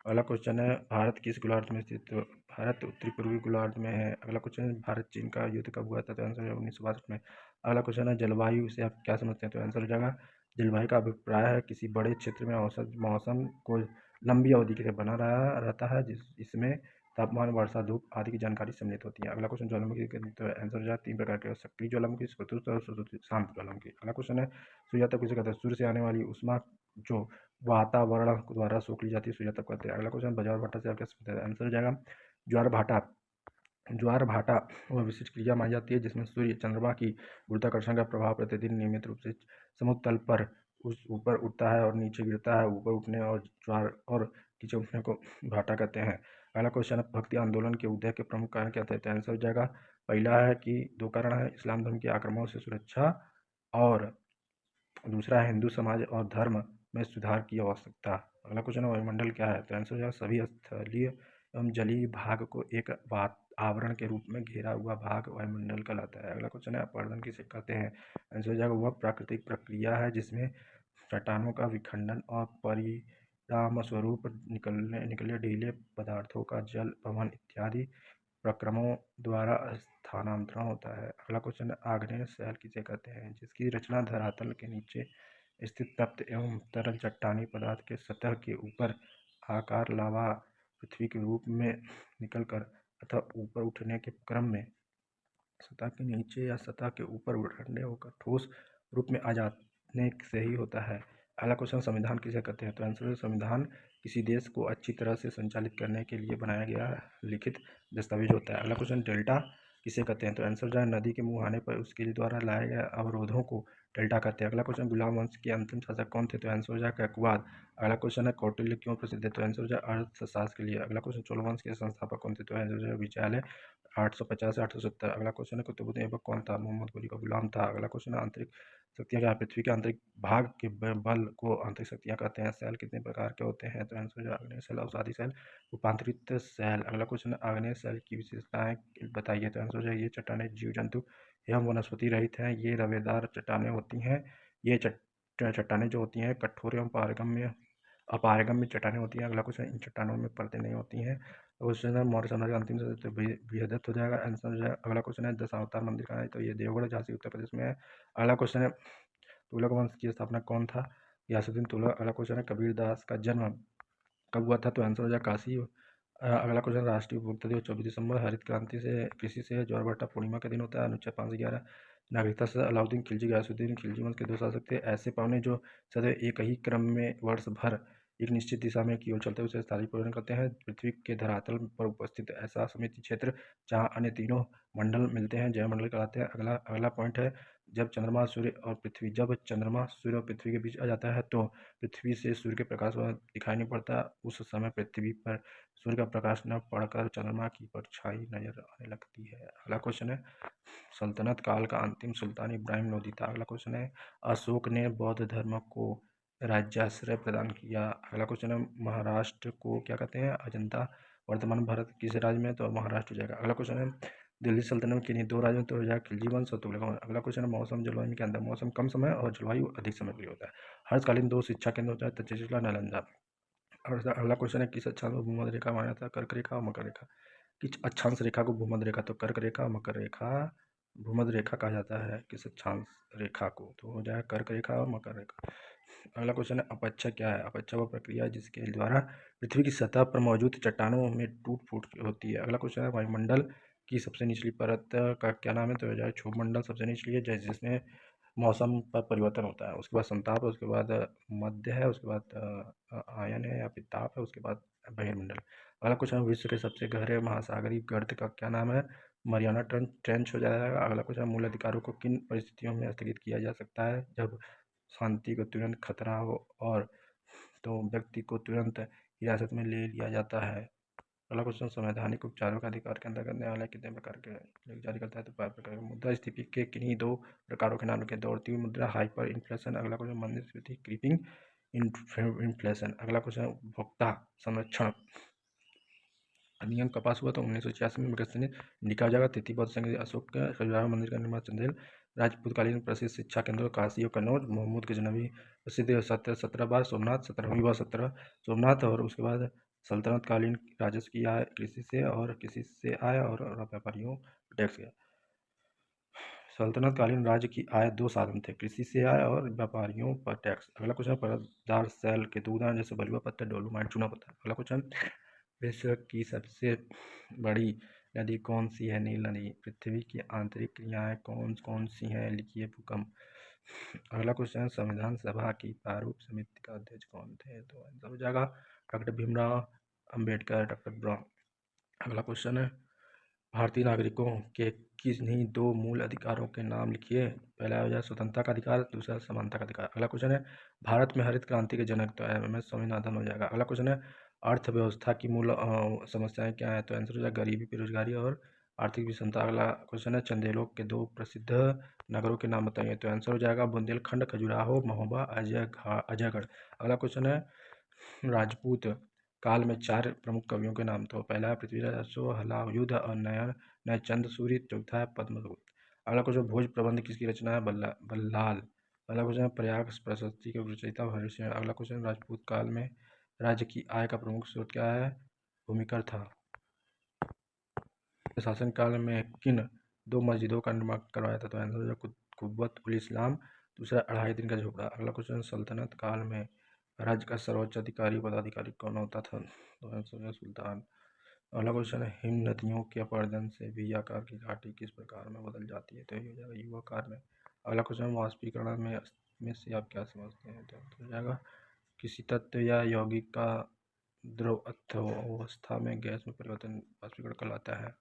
अगला क्वेश्चन है, भारत किस गोलार्ध में स्थित? तो भारत उत्तरी पूर्वी गोलार्ध में है। अगला क्वेश्चन है, भारत चीन का युद्ध कब हुआ था? तो आंसर है 1962 में। अगला क्वेश्चन है, जलवायु से आप क्या समझते हैं? तो आंसर हो जाएगा, जलवायु का अभिप्राय है किसी बड़े क्षेत्र में औसत मौसम को लंबी अवधि के लिए बना रहा रहता है, इसमें तापमान, वर्षा, धूप आदि की जानकारी सम्मिलित होती है। अगला क्वेश्चन ज्वालामुखी के तो आंसर हो जाए 3 प्रकार के सक्रिय ज्वालामुखी, स्वतंत्र और शांत ज्वालामुखी। अगला क्वेश्चन है सूर्यातप किसे कहते हैं? सूर्य से आने वाली ऊष्मा जो वातावरण द्वारा सोख ली जाती है सूर्यातप कहते हैं। अगला क्वेश्चन बजाव भाटा से आप क्या समझते हैं? आंसर हो जाएगा ज्वार भाटा। ज्वार भाटा वह विशिष्ट क्रिया मानी जाती है जिसमें सूर्य चंद्रमा की गुरुत्वाकर्षण का प्रभाव प्रतिदिन नियमित रूप से समुद्र तल पर उस ऊपर उठता है और नीचे गिरता है। ऊपर उठने और ज्वार और नीचे उठने को भाटा कहते हैं। अगला क्वेश्चन है भक्ति आंदोलन के उदय के प्रमुख कारण क्या थे? तो आंसर हो जाएगा पहला है कि 2 कारण है इस्लाम धर्म के आक्रमणों से सुरक्षा और दूसरा है हिंदू समाज और धर्म में सुधार की आवश्यकता। अगला क्वेश्चन है वायुमंडल क्या है? तो आंसर हो जाएगा सभी स्थलीय एवं जलीय भाग को एक आवरण के रूप में घेरा हुआ भाग वायुमंडल कहलाता है। अगला क्वेश्चन है अपवर्तन किसे कहते हैं? आंसर हो जाएगा वह प्राकृतिक प्रक्रिया है जिसमें चट्टानों का विखंडन और परिणाम स्वरूप निकले ढीले पदार्थों का जल, पवन इत्यादि प्रक्रमों द्वारा स्थानांतरण होता है। अगला क्वेश्चन है आग्नेय शैल किसे कहते हैं? जिसकी रचना धरातल के नीचे स्थित तप्त एवं तरल चट्टानी पदार्थ के सतह के ऊपर आकार लावा पृथ्वी के रूप में निकलकर अथवा ऊपर उठने के क्रम में सतह के नीचे या सतह के ऊपर ठंडे होकर ठोस रूप में आ जाने से ही होता है। अगला क्वेश्चन संविधान किसे कहते हैं? तो आंसर है संविधान किसी देश को अच्छी तरह से संचालित करने के लिए बनाया गया लिखित दस्तावेज होता है। अगला क्वेश्चन डेल्टा किसे कहते हैं? तो आंसर जो है नदी के मुंह आने पर उसके द्वारा लाए गए अवरोधों को डेल्टा कहते हैं। अगला क्वेश्चन गुलाम वंश के अंतिम शासक कौन थे? तो आंसर हो जाएगा ककुवाद। अगला क्वेश्चन है कौटिल्य क्यों प्रसिद्ध है? तो आंसर हो जाएगा अर्थशास्त्र के लिए। अगला क्वेश्चन चोल वंश के संस्थापक कौन थे? तो आंसर हो जाएगा विजयालय 850 से 870। अगला क्वेश्चन है कुतुबुद्दीन ऐबक कौन था? मोहम्मद घोरी का गुलाम था। अगला क्वेश्चन है आंतरिक शक्तियाँ क्या है? पृथ्वी के आंतरिक भाग के बल को आंतरिक शक्तियाँ कहते हैं। सेल कितने प्रकार के होते हैं? तो आंसर हो जाएगा आग्नेय सेल, अवसादी सेल, रूपांतरित सेल। अगला क्वेश्चन है आग्नेय सेल की विशेषताएं बताइए। तो आंसर हो जाएगा ये चट्टानें जीव जंतु एवं वनस्पति रहित हैं। ये रवेदार चट्टानें होती हैं। ये चट्टानें जो होती हैं कठोर एवं अपारगम्य चट्टानें होती हैं। अगला क्वेश्चन इन चट्टानों में परतें नहीं होती हैं। क्वेश्चन है मौर्य साम्राज्य का अंतिम शासक बृहदत्त हो जाएगा। आंसर हो जाएगा। अगला क्वेश्चन है दशावतार मंदिर कहाँ है? तो ये देवगढ़ झांसी उत्तर प्रदेश में है। अगला क्वेश्चन है तुगलक वंश की स्थापना कौन था? गयासुद्दीन तुगलक। अगला क्वेश्चन है कबीरदास का जन्म कब हुआ था? तो आंसर हो जाएगा काशी। अगला क्वेश्चन राष्ट्रीय उपभोक्ता दिवस 24 दिसंबर हरित क्रांति से कृषि से ज्वारभाटा पूर्णिमा के दिन होता है। अनुच्छेद 5 से 11 नागरिकता से अलाउद्दीन खिलजी गयासुद्दीन खिलजी वंश के 2 शासक थे। ऐसे पौने जो सदैव एक ही क्रम में वर्ष भर एक निश्चित दिशा में की ओर चलते हुए स्थायी परिवर्तन करते हैं। पृथ्वी के धरातल पर उपस्थित ऐसा समिति क्षेत्र जहाँ अन्य तीनों मंडल मिलते हैं जयमंडल कहलाते हैं। अगला पॉइंट है जब चंद्रमा सूर्य और पृथ्वी के बीच आ जाता है तो पृथ्वी से सूर्य के प्रकाश दिखाई नहीं पड़ता। उस समय पृथ्वी पर सूर्य का प्रकाश न पड़कर चंद्रमा की परछाई नजर आने लगती है। अगला क्वेश्चन है सल्तनत काल का अंतिम सुल्तान इब्राहिम लोदी था। अगला क्वेश्चन है अशोक ने बौद्ध धर्म को राज्याश्रय प्रदान किया। अगला क्वेश्चन है महाराष्ट्र को क्या कहते हैं? अजंता। वर्तमान भारत किस राज्य में? तो महाराष्ट्र हो जाएगा। अगला क्वेश्चन है दिल्ली सल्तनत के लिए 2 राज्यों तो हो जाएगा खिलजी वंश और तुगलक वंश। अगला क्वेश्चन है मौसम जलवायु में क्या अंतर? मौसम कम समय और जलवायु अधिक समय के लिए होता है। हर्षकालीन 2 शिक्षा केंद्र होता है तक्षशिला नालंदा। और अगला क्वेश्चन है किस अक्षांश को भूमध्य रेखा माना जाता है? कर्क रेखा और मकर रेखा। किस अक्षांश रेखा को भूमध्य रेखा? तो कर्क रेखा और मकर रेखा भूमध्य रेखा कहा जाता है किस अक्षांश रेखा को? तो हो जाएगा कर्क रेखा और मकर रेखा। अगला क्वेश्चन है अपच्छा क्या है? अपच्छा वह प्रक्रिया जिसके द्वारा पृथ्वी की सतह पर मौजूद चट्टानों में टूट फूट होती है। अगला क्वेश्चन है वायुमंडल की सबसे निचली परत का क्या नाम है? तो हो जाएगा क्षोभमंडल सबसे निचली है जिसमें मौसम पर परिवर्तन होता है। उसके बाद संताप है, उसके बाद मध्य है, उसके बाद आयन है या फिर ताप है, उसके बाद बहिर्मंडल। अगला क्वेश्चन विश्व के सबसे गहरे महासागरीय गर्त का क्या नाम है? मरियाना ट्रेंच हो जाएगा। अगला क्वेश्चन मूल अधिकारों को किन परिस्थितियों में स्थगित किया जा सकता है? जब शांति को तुरंत खतरा हो और तो व्यक्ति को तुरंत हिरासत में ले लिया जाता है। अगला क्वेश्चन संवैधानिक उपचारों का अधिकार के अंतर्गत न्यायालय कितने प्रकार के जारी करता है? तो 5 प्रकार के। मुद्रास्फीति के किन्हीं 2 प्रकारों के नाम लिखें। दौड़ती हुई मुद्रा हाइपर इन्फ्लेशन। अगला क्वेश्चन मुद्रास्फीति क्रीपिंग इन्फ्लेशन। अगला क्वेश्चन उपभोक्ता संरक्षण अधिनियम कब पास हुआ? तो 1986 में विकसित इंडिका हो जाएगा। तृतीय बौद्ध संघ अशोक का खजुराहो मंदिर का निर्माण चंदेल राजपूतकालीन प्रसिद्ध शिक्षा केंद्र काशी और कन्नौज। महमूद गजनवी प्रसिद्ध 17 बार सोमनाथ 17वीं बार 17 सोमनाथ। और उसके बाद सल्तनत कालीन राजस्व की आय कृषि से आय और व्यापारियों टैक्स गया। सल्तनत कालीन राज्य की आय 2 साधन थे कृषि से आय और व्यापारियों पर टैक्स। अगला क्वेश्चन परतदार सेल के 2 उदाहरण जैसे बलुआ पत्थर डोलोमाइट चूना पत्थर। अगला क्वेश्चन विश्व की सबसे बड़ी नदी कौन सी है? नील नदी। पृथ्वी की आंतरिक क्रियाएं कौन कौन सी हैं? लिखिए भूकंप। अगला क्वेश्चन, संविधान सभा की प्रारूप समिति का अध्यक्ष कौन थे? तो आंसर हो जाएगा doctor Bhimrao Ambedkar, doctor brown. अगला क्वेश्चन है, भारतीय नागरिकों के किन्हीं दो मूल अधिकारों के नाम लिखिए। पहला हो जाए स्वतंत्रता का अधिकार, दूसरा समानता का अधिकार। अगला क्वेश्चन है, भारत में हरित क्रांति के जनक? तो एम.एस. स्वामीनाथन हो जाएगा। अगला क्वेश्चन है, अर्थव्यवस्था की मूल समस्याएं क्या है? तो आंसर हो जाएगा गरीबी, बेरोजगारी और आर्थिक विषमता। अगला क्वेश्चन है, चंदेलों के दो प्रसिद्ध नगरों के नाम बताइए। तो आंसर हो जाएगा बुंदेलखंड, खजुराहो, महोबा, अजयगढ़। अगला क्वेश्चन है, राजपूत काल में चार प्रमुख कवियों के नाम। तो पहला है पृथ्वीराज अशोक, हलायुध और नयचंद सूर्य, चौथा है पद्मगुप्त। अगला क्वेश्चन, भोज प्रबंध किसकी रचना है? बल्लाल। अगला क्वेश्चन है, प्रयाग प्रशस्ति के रचयिता महर्षि सिंह। अगला क्वेश्चन, राजपूत काल में राज्य की आय का प्रमुख स्रोत क्या है? भूमिकर था। शासन काल में किन दो मस्जिदों का निर्माण करवाया था? तो आंसर है कुव्वत उल इस्लाम, दूसरा 2.5 दिन का झोपड़ा। अगला क्वेश्चन, सल्तनत काल में राज्य का सर्वोच्च अधिकारी पदाधिकारी कौन होता था? तो आंसर है सुल्तान। अगला क्वेश्चन है, हिम नदियों के अपरदन से वी आकार की घाटी किस प्रकार में बदल जाती है? तो ये हो जाएगा यू आकार में। अगला क्वेश्चन, वाष्पीकरण में से आप क्या समझते हैं? तो हो जाएगा किसी तत्व या यौगिक का द्रव अवस्था में गैस में परिवर्तन वाष्पीकरण कहलाता है।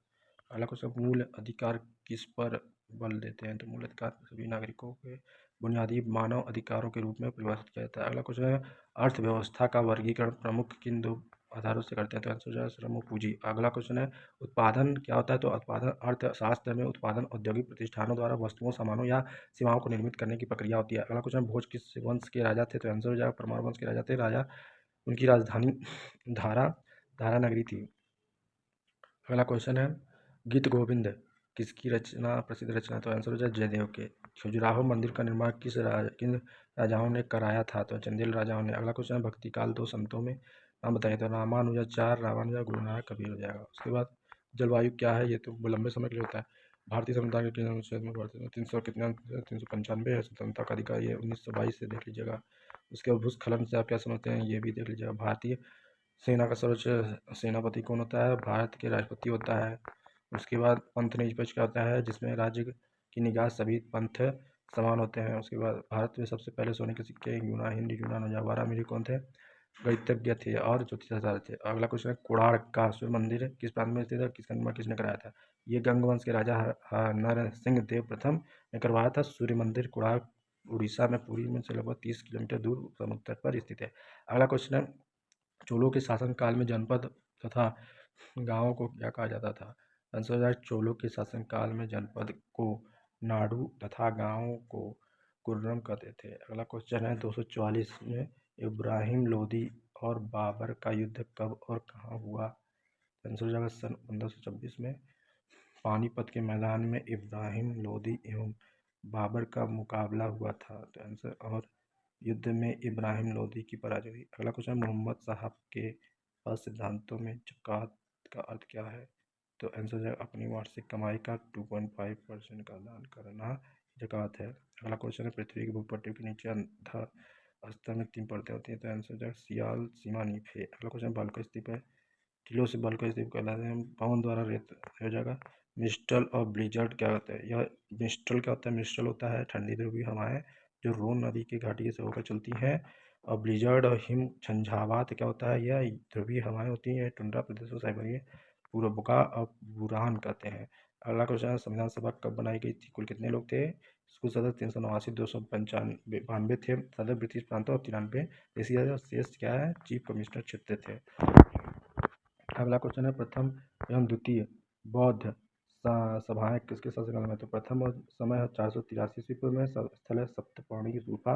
अगला क्वेश्चन, मूल अधिकार किस पर बल देते हैं? तो मूल अधिकार सभी नागरिकों के बुनियादी मानव अधिकारों के रूप में परिभाषित किया जाता है। अगला क्वेश्चन है, अर्थव्यवस्था का वर्गीकरण प्रमुख किन दो आधारों से करते हैं? तो आंसर है श्रम और पूंजी। अगला क्वेश्चन है, उत्पादन क्या होता है? तो उत्पादन अर्थशास्त्र में उत्पादन औद्योगिक प्रतिष्ठानों द्वारा वस्तुओं, सामानों या सेवाओं को निर्मित करने की प्रक्रिया होती है। अगला क्वेश्चन, भोज किस वंश के राजा थे? तो आंसर हो जाएगा परमार वंश के राजा थे। राजा उनकी राजधानी धारा नगरी थी। अगला क्वेश्चन है, गीत गोविंद किसकी रचना प्रसिद्ध रचना? तो आंसर हो जाए जयदेव के। खजुराहो मंदिर का निर्माण किन राजाओं ने कराया था? तो चंदेल राजाओं ने। अगला क्वेश्चन है, भक्ति काल दो संतों में नाम बताइए। तो रामानुजाचार्य, रामानुजा, गुरु नानक, कबीर हो जाएगा। उसके बाद जलवायु क्या है? ये तो लंबे समय के लिए होता है। भारतीय संविधान के अनुच्छेद में भारतीय 300 कितना 395 है। स्वतंत्रता का अधिकार ये 1922 से देख लीजिएगा। उसके बाद भूस्खलन से आप क्या समझते हैं? ये भी देख लीजिएगा। भारतीय सेना का सर्वोच्च सेनापति कौन होता है? भारत के राष्ट्रपति होता है। उसके बाद पंथ निरपेक्ष क्या होता है? जिसमें राज्य की निगाह सभी पंथ समान होते हैं। उसके बाद भारत में सबसे पहले सोने के सिक्के हिंद यूनान 12 कौन थे? गणितज्ञ थे और ज्योतिषाचार्य थे। अगला क्वेश्चन है, कोणार्क का सूर्य मंदिर किस प्रांत में स्थित है? किसका निर्माण किसने कराया था? ये गंग वंश के राजा नरसिंह देव प्रथम ने करवाया था। सूर्य मंदिर कोणार्क उड़ीसा में पुरी में से लगभग 30 किलोमीटर दूर समुद्र तट पर स्थित है। अगला क्वेश्चन है, चोलों के शासनकाल में जनपद तथा गांवों को क्या कहा जाता था? आंसर है, चोलों के शासनकाल में जनपद को नाडु तथा गांवों को कुर्रम कहते थे। अगला क्वेश्चन है, 244 में इब्राहिम लोदी और बाबर का युद्ध कब और कहाँ हुआ? आंसर हो जाएगा सन 1526 में। पानीपत के मैदान में इब्राहिम लोदी एवं बाबर का मुकाबला हुआ था। तो आंसर और युद्ध में इब्राहिम लोदी की पराजय हुई। अगला क्वेश्चन, मोहम्मद साहब के 5 सिद्धांतों में ज़कात का अर्थ क्या है? तो आंसर है अपनी वार्षिक कमाई का 2.5% का दान करना ज़कात है। अगला क्वेश्चन है, पृथ्वी की भूपट्टी के नीचे अंधा स्तर में 3 परतें होती हैं। तो आंसर है सियाल, सीमा, नीफ है। अगला क्वेश्चन, बालुका स्तूप है, टिलों से बालुका स्तूप कहलाते हैं। पवन द्वारा रेत हो जाएगा। मिस्टल और ब्लिजर्ड क्या होता है? यह मिस्टल क्या होता है? मिस्टल होता है ठंडी ध्रुवीय हवाएं जो रोन नदी की घाटी से होकर चलती हैं। और ब्लिजर्ड और हिम झंझावात क्या होता है? यह ध्रुवीय हवाएं होती हैं टुंड्रा प्रदेशों साइबेरिया पूर्वबुका और बुरान कहते हैं। अगला क्वेश्चन है, संविधान सभा कब बनाई गई थी? कुल कितने लोग थे? कुल सदस्य 389, 295 थे सदस्य ब्रिटिश प्रांतों और 93 देशी शेष क्या है? चीफ कमिश्नर क्षेत्र थे। अगला क्वेश्चन है, प्रथम एवं द्वितीय बौद्ध सभाएं किसके शासनकाल में? तो प्रथम समय है 483 ईस्वी पूर्व में, स्थल है सप्तपर्णी की गुफा,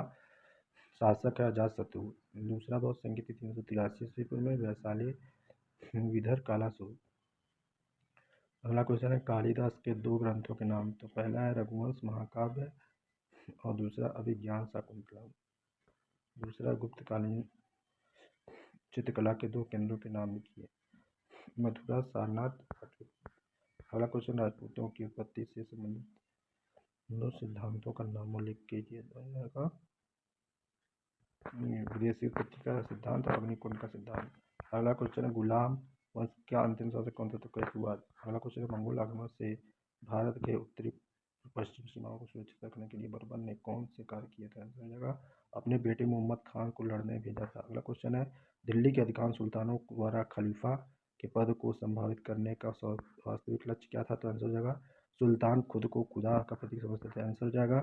शासक है अजातशत्रु। दूसरा बौद्ध संगीत 383 ईस्वी पूर्व में, वैशाली विदर कालासुर। अगला क्वेश्चन है, कालिदास के 2 ग्रंथों के नाम। तो पहला है रघुवंश महाकाव्य और दूसरा अभिज्ञान शाकुंतलम। दूसरा, गुप्तकालीन चित्रकला के 2 केंद्रों के नाम लिखिए। मथुरा, सारनाथ, पाटलिपुत्र। अगला क्वेश्चन, राजपूतों की उत्पत्ति से संबंधित 2 सिद्धांतों का नाम उल्लेख कीजिए। विदेशी उत्पत्ति का सिद्धांत और अग्निकुंड का सिद्धांत। अगला क्वेश्चन है, गुलाम वंश का अंतिम शासक कौन था? तो कैसुवाद। अगला क्वेश्चन है, मंगोल आक्रमण से भारत के उत्तरी पश्चिम सीमाओं को सुरक्षित रखने के लिए बर्बर ने कौन से कार्य किए थे? आंसर हो जाएगा अपने बेटे मोहम्मद खान को लड़ने भेजा था। अगला क्वेश्चन है, दिल्ली के अधिकांश सुल्तानों द्वारा खलीफा के पद को संभावित करने का वास्तविक लक्ष्य क्या था? तो आंसर हो जाएगा सुल्तान खुद को खुदा का प्रतीक समझते थे। आंसर हो जाएगा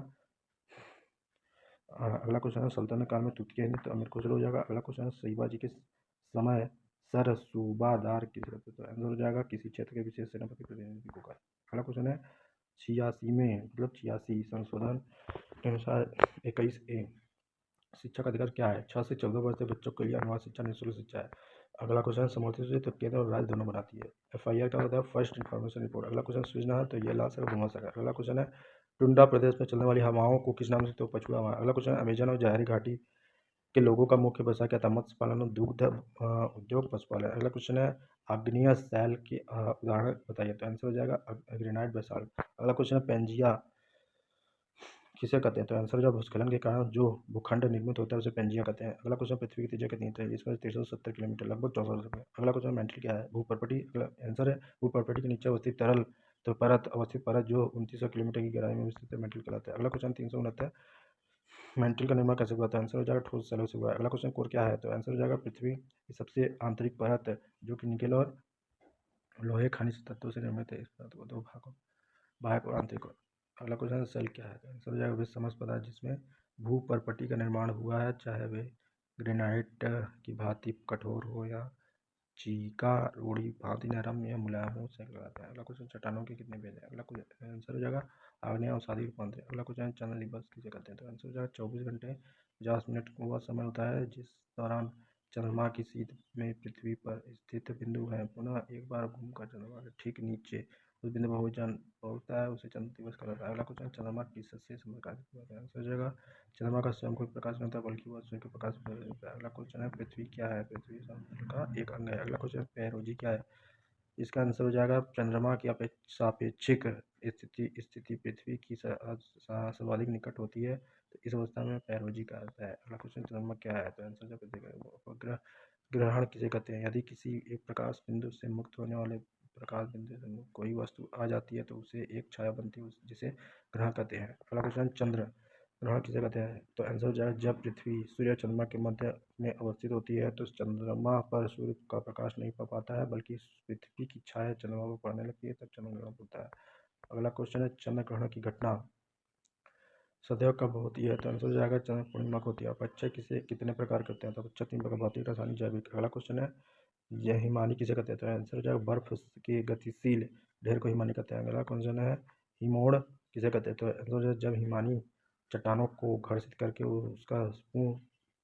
अगला क्वेश्चन है, सल्तनत काल में तुर्की तो अमीर क्वेश्चन हो जाएगा। अगला क्वेश्चन है, शिवाजी के समय सर सूबादार किसे कहते थे? तो आंसर हो जाएगा किसी क्षेत्र के विशेष सेनापति प्रतिनिधि को कहा। अगला क्वेश्चन है, 86 में मतलब 86 संशोधन के अनुसार 21A शिक्षा का अधिकार क्या है? 6 से 14 वर्ष के बच्चों के लिए अनिवार्य शिक्षा निःशुल्क शिक्षा है। अगला क्वेश्चन है, समर्थित सूची तो केंद्र और राज्य दोनों बनाती है। FIR क्या होता है? First information report. अगला क्वेश्चन सूचना है तो ये लाल सागर धुआं सागर। अगला क्वेश्चन है, टुंड्रा प्रदेश में चलने वाली हवाओं को किस नाम से? तो पछुआ हवा। अगला क्वेश्चन है, अमेजन और जवाहरी घाटी के लोगों का मुख्य व्यवसाय क्या था? मत्स्य पालन और दुग्ध उद्योग, पशुपालन। अगला क्वेश्चन है, आग्नेय शैल के उदाहरण बताइए। तो आंसर हो जाएगा ग्रेनाइट बेसाल्ट। अगला क्वेश्चन है, पेंजिया किसे कहते हैं? तो आंसर जो भूस्खलन के कारण जो भूखंड निर्मित होता है उसे पेंजिया कहते हैं। अगला क्वेश्चन, पृथ्वी की त्रिज्या कितनी है? इसमें 370 किलोमीटर, लगभग 64 रुपये। अगला क्वेश्चन, मेंटल क्या है? भूपर्पटी। आंसर है भूपर्पटी के नीचे अवस्थित तरल तो परत अवस्थित परत जो 2900 किलोमीटर की गहराई में स्थित है, मेंटल कहलाता है। अगला क्वेश्चन 369, मेंटल का निर्माण कैसे हुआ था? आंसर हो जाएगा ठोस सेलों से हुआ है। अगला क्वेश्चन, कोर क्या है? तो आंसर हो जाएगा पृथ्वी की सबसे आंतरिक परत जो कि निकेल और लोहे खनिज तत्वों से निर्मित है। इस परत को दो भागों, बाह्य और आंतरिक। अगला क्वेश्चन, सेल क्या है? आंसर हो जाएगा वे समस्त पदार्थ जिसमें भूपर्पटी का निर्माण हुआ है, चाहे वे ग्रेनाइट की भांति कठोर हो या चीका रोड़ी भांति नरम या मुलायम हो, सेल कहलाते हैं। अगला क्वेश्चन, चट्टानों के कितने भेद हैं? अगला क्वेश्चन आंसर हो जाएगा आग्नेय और सादी रूपांतर। अगला क्वेश्चन, चंद्र दिवस किसे कहते हैं? तो आंसर हो जाएगा 24 घंटे 50 मिनट वह समय होता है जिस दौरान चंद्रमा की सीध में पृथ्वी पर स्थित बिंदु है पुनः एक बार घूमकर चंद्रमा के ठीक नीचे उस बिंदु पर पहुंचता है, उसे चंद्र दिवस कहलाता है। अगला क्वेश्चन, चंद्रमा किससे प्रकाशित होता है? आंसर हो जाएगा चंद्रमा का स्वयं कोई प्रकाश नहीं होता बल्कि वह सूर्य के प्रकाश से होता है। अगला क्वेश्चन है, पृथ्वी क्या है? पृथ्वी सौर का एक अंग है। अगला क्वेश्चन, पेरोजी क्या है? इसका आंसर हो जाएगा चंद्रमा की सापेक्षिक स्थिति पृथ्वी की सर्वाधिक निकट होती है तो इस अवस्था में पेरोजी का आता है। अगला क्वेश्चन, चंद्रमा क्या है? तो आंसर पृथ्वी का उपग्रह ग्रहण किसे कहते हैं? यदि किसी एक प्रकाश बिंदु से मुक्त होने वाले प्रकाश बिंदु से कोई वस्तु आ जाती है तो उसे एक छाया बनती है जिसे ग्रहण कहते हैं। अगला क्वेश्चन, चंद्र ग्रहण किसे कहते हैं? तो आंसर हो जाएगा जब पृथ्वी सूर्य और चंद्रमा के मध्य में अवस्थित होती है तो चंद्रमा पर सूर्य का प्रकाश नहीं पड़ पाता है बल्कि पृथ्वी की छाया चंद्रमा पर पड़ने लगती है, तब चंद्र ग्रहण होता है। अगला क्वेश्चन है, चंद्र ग्रहण की घटना सदैव कब होती है? तो आंसर हो जाएगा चंद्र पूर्णिमा को होती है। अपक्षय किसे कितने प्रकार करते हैं? तो अपक्षय 3 प्रकार, भौतिक, रासायनिक, जैविक। अगला क्वेश्चन है, यह हिमानी किसे कहते हैं? तो आंसर हो जाएगा बर्फ के गतिशील ढेर को हिमानी कहते हैं। अगला क्वेश्चन है, हिमोड़ किसे कहते हैं? तो आंसर हो जाएगा जब हिमानी चट्टानों को घर्षित करके उसका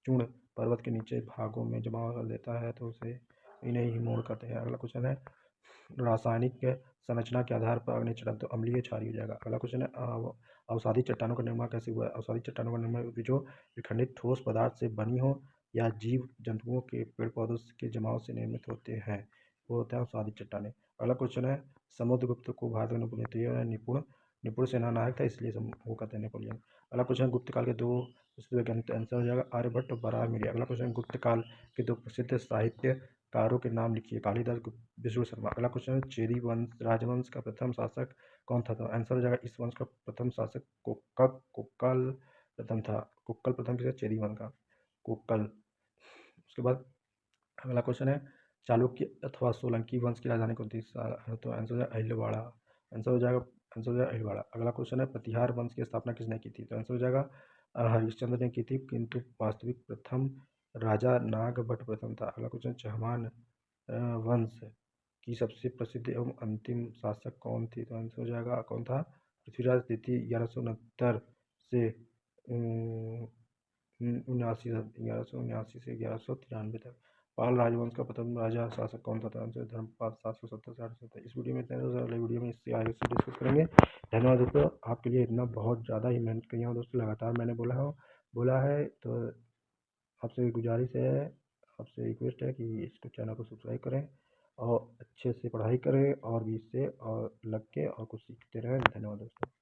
चूर्ण पर्वत के नीचे भागों में जमा कर देता है तो उसे इन्हें हिमोड़ कहते हैं। अगला क्वेश्चन है, रासायनिक संरचना के आधार पर अग्नि चट्टान तो अम्लीय क्षारीय हो जाएगा। अगला क्वेश्चन है, अवसादी चट्टानों का निर्माण कैसे हुआ है? अवसादी चट्टानों का निर्माण जो विखंडित ठोस पदार्थ से बनी हो या जीव जंतुओं के पेड़ पौधों के जमाव से निर्मित होते हैं वो होता है अवसादी चट्टानें। अगला क्वेश्चन है, समुद्रगुप्त को भारत का नेपोलियन निपुण निपुण सेना नायक था इसलिए वो कहते हैं नेपोलियन। अगला क्वेश्चन, गुप्त काल के 2 वैज्ञानिक। आंसर हो जाएगा आर्यभट्ट और बराहमिहिर। अगला क्वेश्चन, गुप्त काल के 2 प्रसिद्ध साहित्यकारों के नाम लिखिए। कालिदास, विष्णु शर्मा। अगला क्वेश्चन है, चेदी वंश राजवंश का प्रथम शासक कौन था? तो आंसर हो जाएगा इस वंश का प्रथम शासक कुक्कल प्रथम था। कुक्कल प्रथम किसे? चेदी वंश का कुक्कल। उसके बाद अगला क्वेश्चन है, चालुक्य अथवा सोलंकी वंश की राजधानी कौन थी? तो आंसर हो जाएगा अहिल्यावाड़ा। आंसर हो जाएगा अहिल्यावाड़ा। अगला क्वेश्चन है, प्रतिहार वंश की स्थापना किसने की थी? तो आंसर हो जाएगा हरिश्चंद्र ने की थी किंतु वास्तविक प्रथम राजा नागभट्ट प्रथम था। अगला क्वेश्चन, चहमान वंश की सबसे प्रसिद्ध एवं अंतिम शासक कौन थी? तो आंसर हो जाएगा कौन था? पृथ्वीराज द्वितीय 1169 से 1179 से 1193 तक। पाल राजवंश का प्रथम राजा शासक कौन था? तो आंसर धर्मपाल 770 से 870। इस वीडियो में इतना ही, अगले वीडियो में इससे आगे से डिस्कस करेंगे। धन्यवाद दोस्तों, आपके लिए इतना बहुत ज़्यादा ही मेहनत की है दोस्तों, लगातार मैंने बोला है तो आपसे गुजारिश है, आपसे रिक्वेस्ट है कि इसको चैनल को सब्सक्राइब करें और अच्छे से पढ़ाई करें और भी इससे और लग के और कुछ सीखते रहें। धन्यवाद दोस्तों।